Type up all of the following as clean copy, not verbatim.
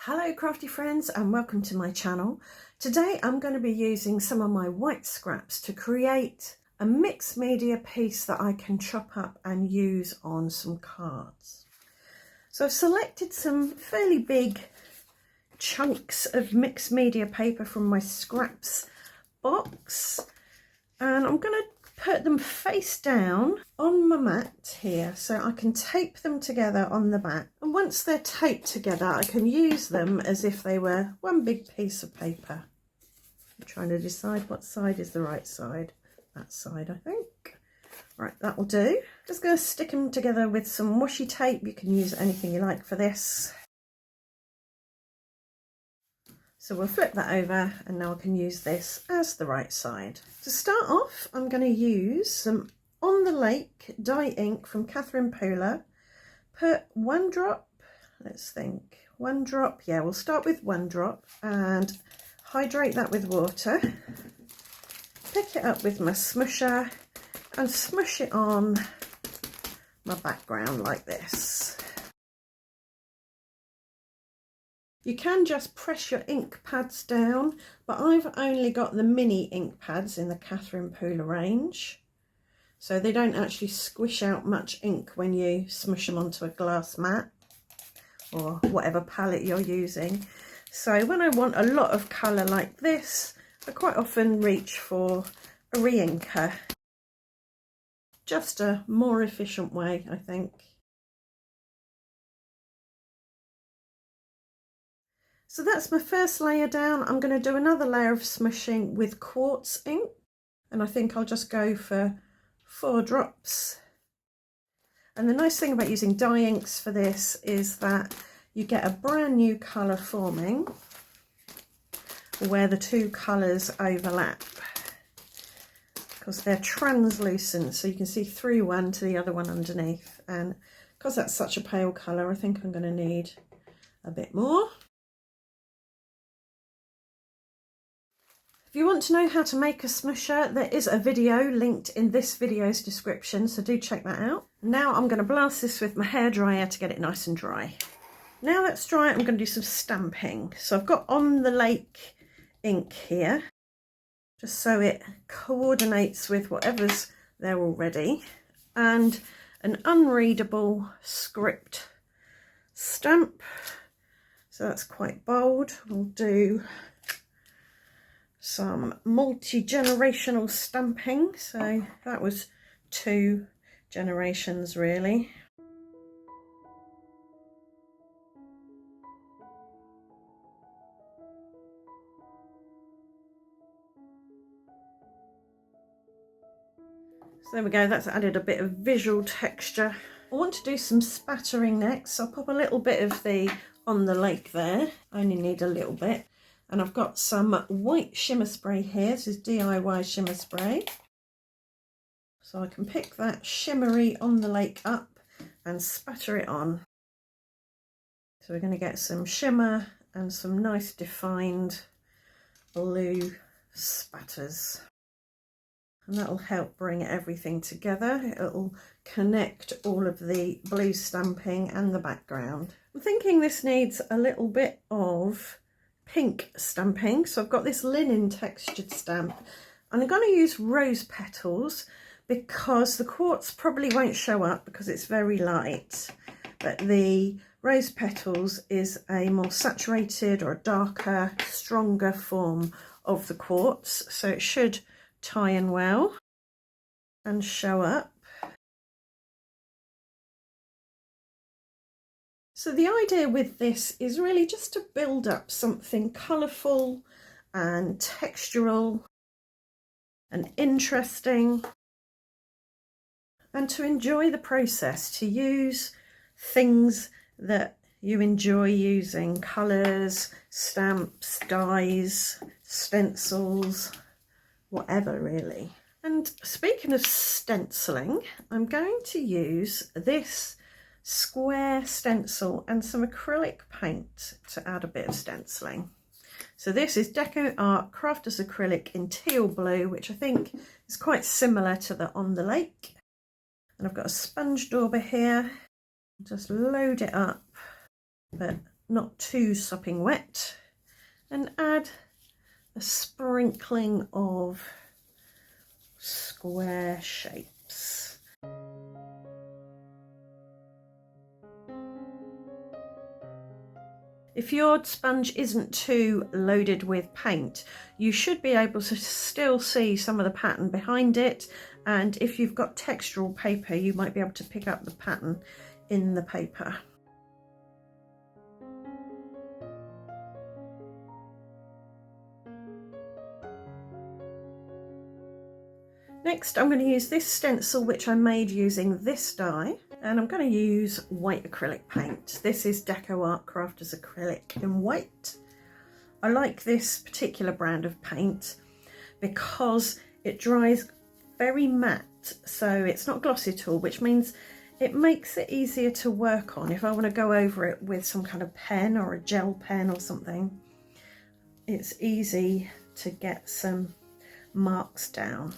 Hello crafty friends and welcome to my channel. Today I'm going to be using some of my white scraps to create a mixed media piece that I can chop up and use on some cards. So I've selected some fairly big chunks of mixed media paper from my scraps box and I'm going to put them face down on my mat here so I can tape them together on the back, and once they're taped together I can use them as if they were one big piece of paper. I'm trying to decide what side is the right side. That side, I think. Right, that will do. Just going to stick them together with some washi tape. You can use anything you like for this. So we'll flip that over and now I can use this as the right side. To start off, I'm going to use some On the Lake dye ink from Catherine Pooler. Put one drop, let's think, one drop, yeah, we'll start with one drop and hydrate that with water. Pick it up with my smusher and smush it on my background like this. You can just press your ink pads down, but I've only got the mini ink pads in the Catherine Pooler range, so they don't actually squish out much ink when you smush them onto a glass mat or whatever palette you're using. So when I want a lot of colour like this, I quite often reach for a re-inker. Just a more efficient way, I think. So that's my first layer down. I'm going to do another layer of smushing with quartz ink, and I think I'll just go for 4 drops. And the nice thing about using dye inks for this is that you get a brand new colour forming where the two colours overlap, because they're translucent, so you can see through one to the other one underneath. And because that's such a pale colour, I think I'm going to need a bit more. If you want to know how to make a smusher, there is a video linked in this video's description, so do check that out. Now I'm going to blast this with my hairdryer to get it nice and dry. Now that's dry, I'm going to do some stamping. So I've got On the Lake ink here, just so it coordinates with whatever's there already, and an unreadable script stamp. So that's quite bold. We'll do some multi-generational stamping, so that was 2 generations really. So there we go, that's added a bit of visual texture. I want to do some spattering next, so I'll pop a little bit of the On the Lake there. I only need a little bit. And I've got some white shimmer spray here. This is DIY shimmer spray. So I can pick that shimmery On the Lake up and spatter it on. So we're going to get some shimmer and some nice defined blue spatters. And that'll help bring everything together. It'll connect all of the blue stamping and the background. I'm thinking this needs a little bit of pink stamping, so I've got this linen textured stamp and I'm going to use rose petals because the quartz probably won't show up because it's very light, but the rose petals is a more saturated or a darker, stronger form of the quartz, so it should tie in well and show up. So the idea with this is really just to build up something colourful and textural and interesting, and to enjoy the process, to use things that you enjoy using, colours, stamps, dyes, stencils, whatever really. And speaking of stenciling, I'm going to use this square stencil and some acrylic paint to add a bit of stenciling. So this is Deco Art Crafters Acrylic in teal blue, which I think is quite similar to the On the Lake. And I've got a sponge dauber here. Just load it up, but not too sopping wet, and add a sprinkling of square shapes. If your sponge isn't too loaded with paint, you should be able to still see some of the pattern behind it, and if you've got textural paper, you might be able to pick up the pattern in the paper. Next, I'm going to use this stencil which I made using this die, and I'm going to use white acrylic paint. This is Deco Art Crafters acrylic in white. I like this particular brand of paint because it dries very matte, so it's not glossy at all, which means it makes it easier to work on. If I want to go over it with some kind of pen or a gel pen or something, it's easy to get some marks down.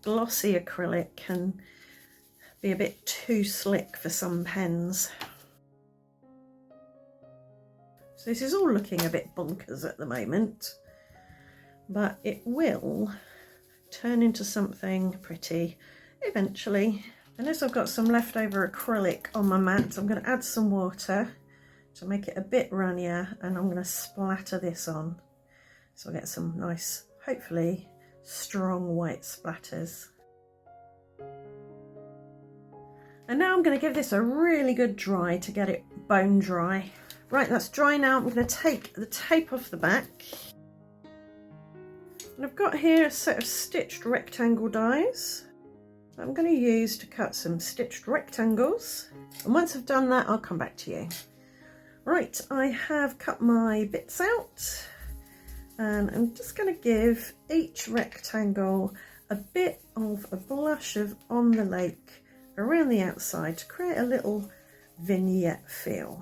Glossy acrylic can be a bit too slick for some pens. So this is all looking a bit bonkers at the moment, but it will turn into something pretty eventually. And as I've got some leftover acrylic on my mat, I'm going to add some water to make it a bit runnier, and I'm going to splatter this on. So I'll get some nice, hopefully, strong white splatters. And now I'm going to give this a really good dry to get it bone dry. Right, that's dry now. I'm going to take the tape off the back. And I've got here a set of stitched rectangle dies that I'm going to use to cut some stitched rectangles. And once I've done that, I'll come back to you. Right, I have cut my bits out. And I'm just going to give each rectangle a bit of a blush of On the Lake around the outside to create a little vignette feel.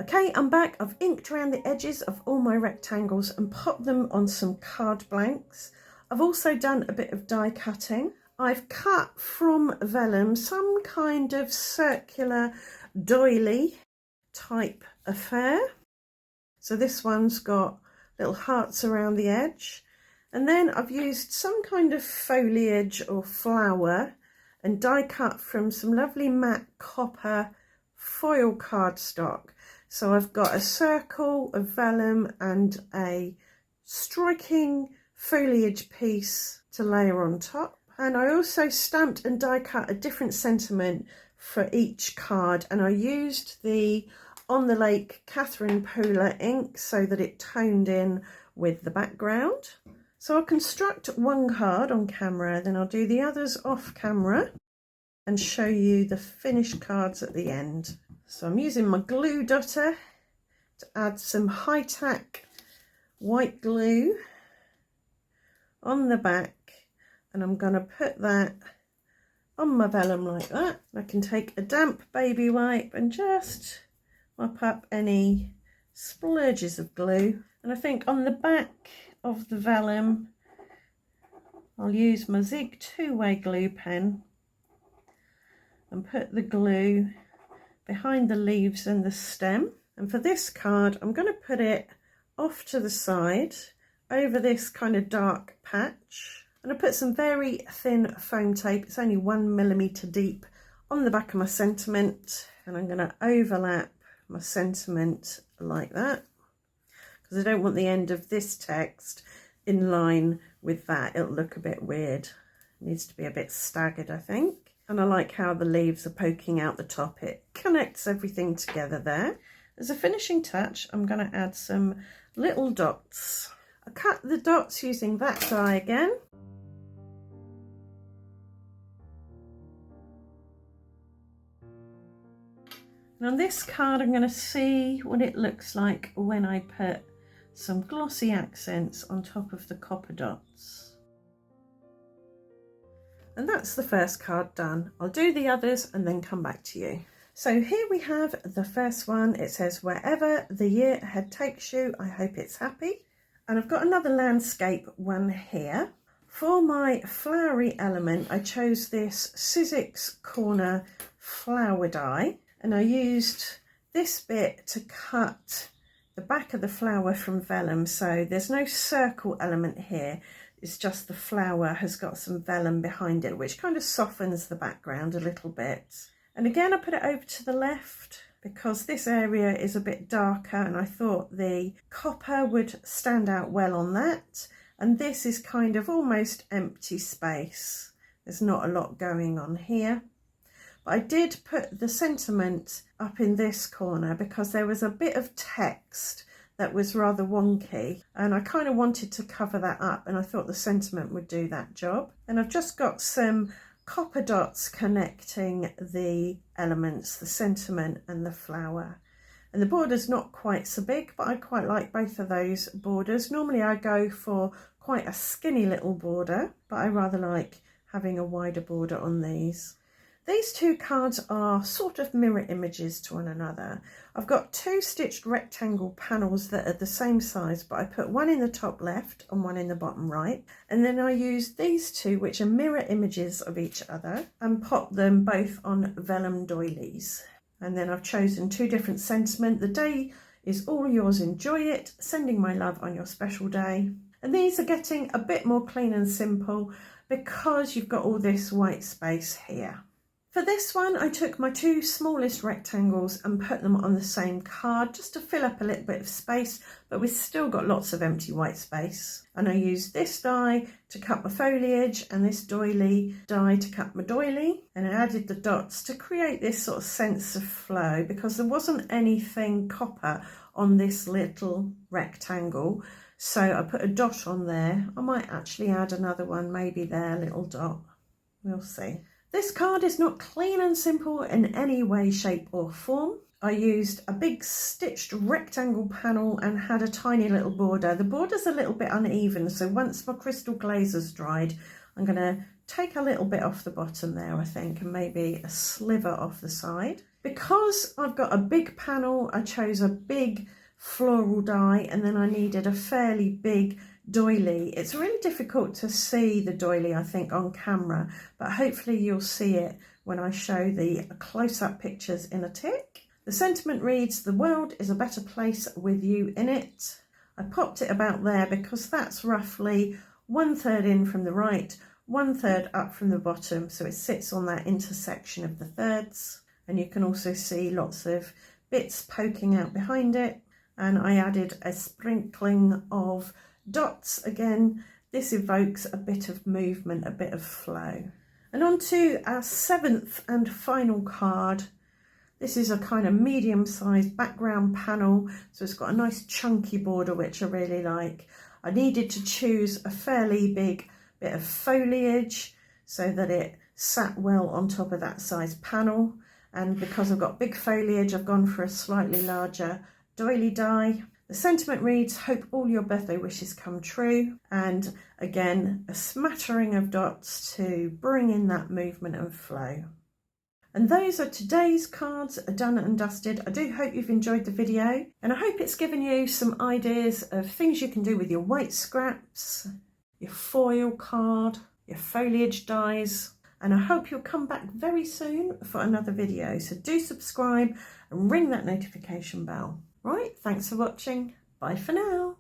Okay, I'm back. I've inked around the edges of all my rectangles and popped them on some card blanks. I've also done a bit of die cutting. I've cut from vellum some kind of circular doily type affair. So this one's got little hearts around the edge. And then I've used some kind of foliage or flower and die cut from some lovely matte copper foil cardstock. So I've got a circle of vellum and a striking foliage piece to layer on top. And I also stamped and die cut a different sentiment for each card, and I used the On the Lake Catherine Pooler ink so that it toned in with the background. So I'll construct one card on camera, then I'll do the others off camera and show you the finished cards at the end. So I'm using my glue dotter to add some high-tack white glue on the back, and I'm going to put that on my vellum like that. I can take a damp baby wipe and just mop up any splurges of glue. And I think on the back of the vellum I'll use my Zig two-way glue pen and put the glue behind the leaves and the stem. And for this card I'm going to put it off to the side over this kind of dark patch. And I put some very thin foam tape, it's only 1mm deep, on the back of my sentiment, and I'm going to overlap my sentiment like that because I don't want the end of this text in line with that. It'll look a bit weird. It needs to be a bit staggered, I think. And I like how the leaves are poking out the top. It connects everything together there. As a finishing touch, I'm going to add some little dots. I cut the dots using that die again. And on this card I'm going to see what it looks like when I put some glossy accents on top of the copper dots. And that's the first card done. I'll do the others and then come back to you. So here we have the first one. It says, "Wherever the year ahead takes you, I hope it's happy." And I've got another landscape one here. For my flowery element, I chose this Sizzix Corner flower die, and I used this bit to cut the back of the flower from vellum, so there's no circle element here. It's just the flower has got some vellum behind it, which kind of softens the background a little bit. And again, I put it over to the left because this area is a bit darker, and I thought the copper would stand out well on that. And this is kind of almost empty space. There's not a lot going on here. But I did put the sentiment up in this corner because there was a bit of text that was rather wonky, and I kind of wanted to cover that up, and I thought the sentiment would do that job. And I've just got some copper dots connecting the elements, the sentiment and the flower. And the border's not quite so big, but I quite like both of those borders. Normally I go for quite a skinny little border, but I rather like having a wider border on these. These two cards are sort of mirror images to one another. I've got two stitched rectangle panels that are the same size, but I put one in the top left and one in the bottom right. And then I used these two, which are mirror images of each other, and popped them both on vellum doilies. And then I've chosen two different sentiment. The day is all yours, enjoy it. Sending my love on your special day. And these are getting a bit more clean and simple because you've got all this white space here. For this one, I took my two smallest rectangles and put them on the same card just to fill up a little bit of space, but we've still got lots of empty white space. And I used this die to cut my foliage and this doily die to cut my doily. And I added the dots to create this sort of sense of flow because there wasn't anything copper on this little rectangle. So I put a dot on there. I might actually add another one, maybe there, little dot. We'll see. This card is not clean and simple in any way, shape or form. I used a big stitched rectangle panel and had a tiny little border. The border's a little bit uneven, so once my crystal glaze has dried, I'm going to take a little bit off the bottom there, I think, and maybe a sliver off the side. Because I've got a big panel, I chose a big floral die, and then I needed a fairly big doily. It's really difficult to see the doily, I think, on camera, but hopefully you'll see it when I show the close-up pictures in a tick. The sentiment reads, "The world is a better place with you in it." I popped it about there because that's roughly 1/3 in from the right, 1/3 up from the bottom, so it sits on that intersection of the thirds. And you can also see lots of bits poking out behind it. And I added a sprinkling of dots. Again, this evokes a bit of movement, a bit of flow. And on to our 7th and final card. This is a kind of medium-sized background panel, so it's got a nice chunky border, which I really like. I needed to choose a fairly big bit of foliage so that it sat well on top of that size panel. And because I've got big foliage, I've gone for a slightly larger doily die. The sentiment reads, "Hope all your birthday wishes come true." And again, a smattering of dots to bring in that movement and flow. And those are today's cards done and dusted. I do hope you've enjoyed the video, and I hope it's given you some ideas of things you can do with your white scraps, your foil card, your foliage dies. And I hope you'll come back very soon for another video. So do subscribe and ring that notification bell. Right, thanks for watching. Bye for now.